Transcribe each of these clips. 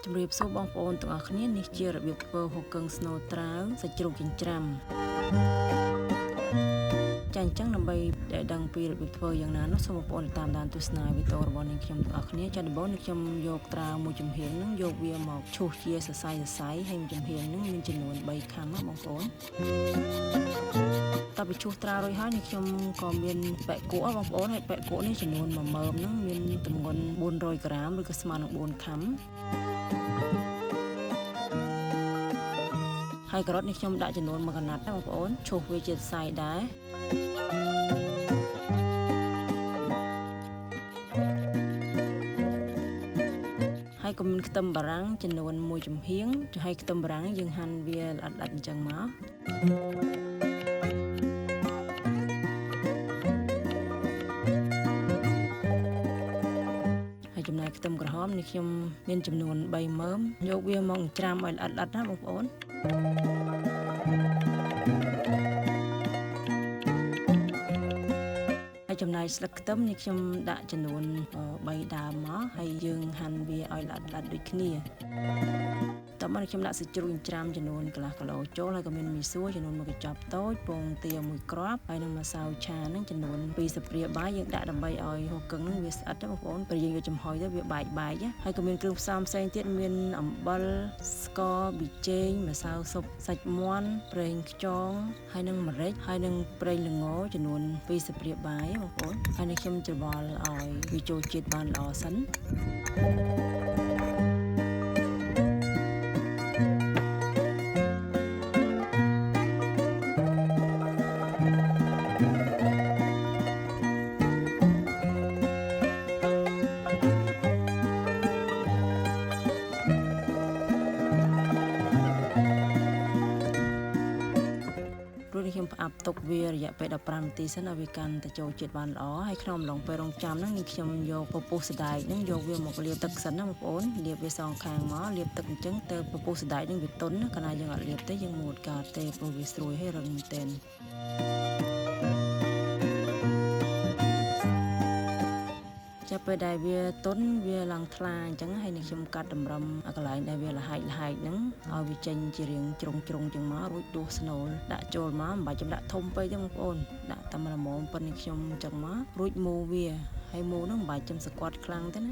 ជំរាបសួរបងប្អូនទាំងអស់គ្នានេះជារបៀបធ្វើហ៊ូគឹងស្នូលត្រាវសាច់ជ្រូកចិញ្ច្រាំចាអញ្ចឹងដើម្បីដឹងពីរបៀបធ្វើយ៉ាងណានោះសូមបងប្អូនតាមដានទស្សនាវីដេអូរបស់នាងខ្ញុំទាំងអស់គ្នាចាដំបូងនេះខ្ញុំយកត្រាវមួយចំហៀងនឹងយកវាមកឈូសជាសរសៃហើយមួយចំហៀងនឹងមានចំនួន3ខាំណាបងប្អូនតើពីឈូសត្រាវរួចហើយនេះខ្ញុំក៏មានបែកគក់បងប្អូនហើយបែកគក់នេះចំនួន1មើមហ្នឹងមានទម្ងន់400ក្រាមឬក៏ស្មើនឹង4ខាំហើយការ៉ុតនេះខ្ញុំដាក់ចំនួន1កណាត់ណាបងប្អូនឈូសវាជាសរសៃដែរហើយក៏មានខ្ទឹមបារាំងចំនួន1ចំហៀងហើយខ្ទឹមបារាំងយើងហាន់វាល្អិតៗអញ្ចឹងមកចំណែកខ្ទឹមក្រហមនេះខ្ញុំមានចំនួន3មើមយកវាមកច្រាំឲ្យល្អិតៗណាបងប្អូនហើយចំណែកស្លឹកខ្ទឹមនេះខ្ញុំដាក់ចំនួន3ដើមមកហើយយើងហាន់វាឲ្យល្អិតៗដូចគ្នាតោះមកខ្ញុំដាក់សាច់ជ្រូកច្រាំចំនួនកន្លះគីឡូចូលហើយក៏មានមីសួរចំនួន1កញ្ចប់តូចពងទា1គ្រាប់ហើយនឹងម្សៅឆាហ្នឹងចំនួន2ស្លាបព្រាបាយយើងដាក់ដើម្បីឲ្យហ៊ូគឹងហ្នឹងវាស្អិតណាបងប្អូនពេលយើងយកចំហុយទៅវាបែកហើយក៏មានគ្រឿងផ្សំផ្សេងទៀតមានអំបិលស្ករប៊ីចេងម្សៅស៊ុបសាច់មាន់ប្រេងខ្យងហើយនឹងម្រេចហើយនឹងប្រេងល្ងចំនួន2ស្លាបព្រាបាយបងប្អូនហើយនេះខ្ញុំច្របល់ឲ្យវាចូលជាតិបានល្អសិនខ្ញុំផ្អាប់ទុកវារយៈពេល15នាទីសិនឲ្យវាកាន់តែចូលជាតិបានល្អហើយក្នុងអំឡុងពេលរងចាំហ្នឹងខ្ញុំយកពពុះសណ្តែកហ្នឹងយកវាមកលាបទឹកសិនណាបងប្អូនលាបវាសងខាងមកលាបទឹកអញ្ចឹងទៅពពុះសណ្តែកហ្នឹងវាទន់ណាកាលណាយើងអត់លាបទេយើងមួតកើតទេព្រោះវាស្រួយហើយរឹងមែនទែនចាប់ពេលដែលវាទន់វាឡើងថ្លាអញ្ចឹងហើយនេះខ្ញុំកាត់តម្រឹមកន្លែងដែលវាលហែកហ្នឹងឲ្យវាចេញជារាងជ្រុងអញ្ចឹងមករួចដួសស្នូលដាក់ចូលមកមិនបាច់ចាំដាក់ធំពេកទេបងប្អូនដាក់តែល្មមប៉ុណ្្នេះខ្ញុំអញ្ចឹងមករួចមូរវាហើយមូរហ្នឹងមិនបាច់ចាំសង្កត់ខ្លាំងទេណា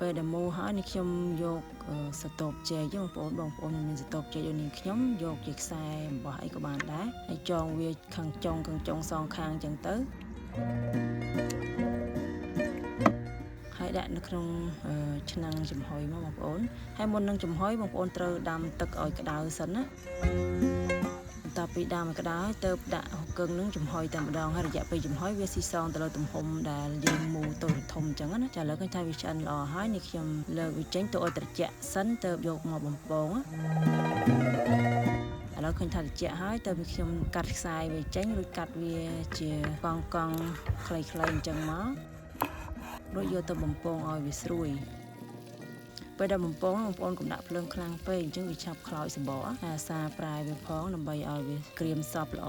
ពេលដែលមូរហើយនេះខ្ញុំយកស្ទប់ចេកបងប្អូនមានស្ទប់ចេកដូចនេះខ្ញុំយកជាខ្សែអំបោះអីក៏បានដែរហើយចងវាខាងចុងសងខាងអញ្ចឹងទៅហើយដាក់នៅក្នុងឆ្នាំងចំហុយមកបងប្អូនហើយមុននឹងចំហុយបងប្អូនត្រូវដាំទឹកឲ្យក្តៅសិនណាបន្ទាប់ពីដាំឲ្យក្តៅទៅដាក់ហ៊ូគឹងនឹងចំហុយតែម្ដងហើយរយៈពេលចំហុយវាស៊ីសងទៅលើទំហំដែលយើងមូរតូចធំអញ្ចឹងណាចាឥឡូវឃើញថាវាឆ្អិនល្អហើយនេះខ្ញុំលើកវាចេញទៅឲ្យត្រជាក់សិនទៅយកមកបំពងឥឡូវឃើញថាត្រជាក់ហើយទៅខ្ញុំកាត់ខ្សែវាចេញរួចកាត់វាជាកង់ខ្លីៗអញ្ចឹងមករួចយកទៅបំពងឲ្យវាស្រួយពេលដែលបំពងបងប្អូនកុំដាក់ភ្លើងខ្លាំងពេកអញ្ចឹងវាឆាប់ខ្លោចសម្បកអាសាប្រែវាផងដើម្បីឲ្យវាក្រៀមសព្វល្អ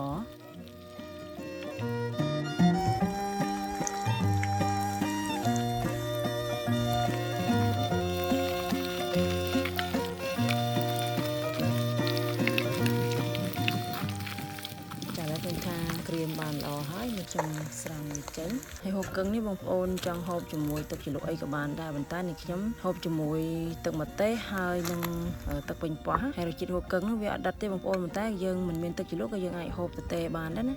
ក្រៀមបានល្អហើយនេះខ្ញុំស្រង់វាចេញហើយហ៊ូគឹងនេះបងប្អូនចង់ហូបជាមួយទឹកជ្រលក់អីក៏បានដែរប៉ុន្តែនេះខ្ញុំហូបជាមួយទឹកម្ទេសហើយនឹងទឹកប៉េងប៉ោះហើយរសជាតិហ៊ូគឹងនោះវាអត់ដិតទេបងប្អូនប៉ុន្តែយើងមិនមានទឹកជ្រលក់ក៏យើងអាចហូបទទេបានដែរណា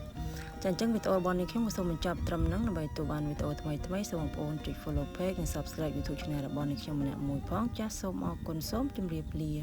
ចាអញ្ចឹងវីដេអូរបស់នេះខ្ញុំក៏សូមបញ្ចប់ត្រឹមហ្នឹងដើម្បីទទួលបានវីដេអូថ្មីសូមបងប្អូនចុច follow page និង subscribe YouTube channel របស់នេះខ្ញុំម្នាក់មួយផងចាសសូមអរគុណសូមជម្រាបលា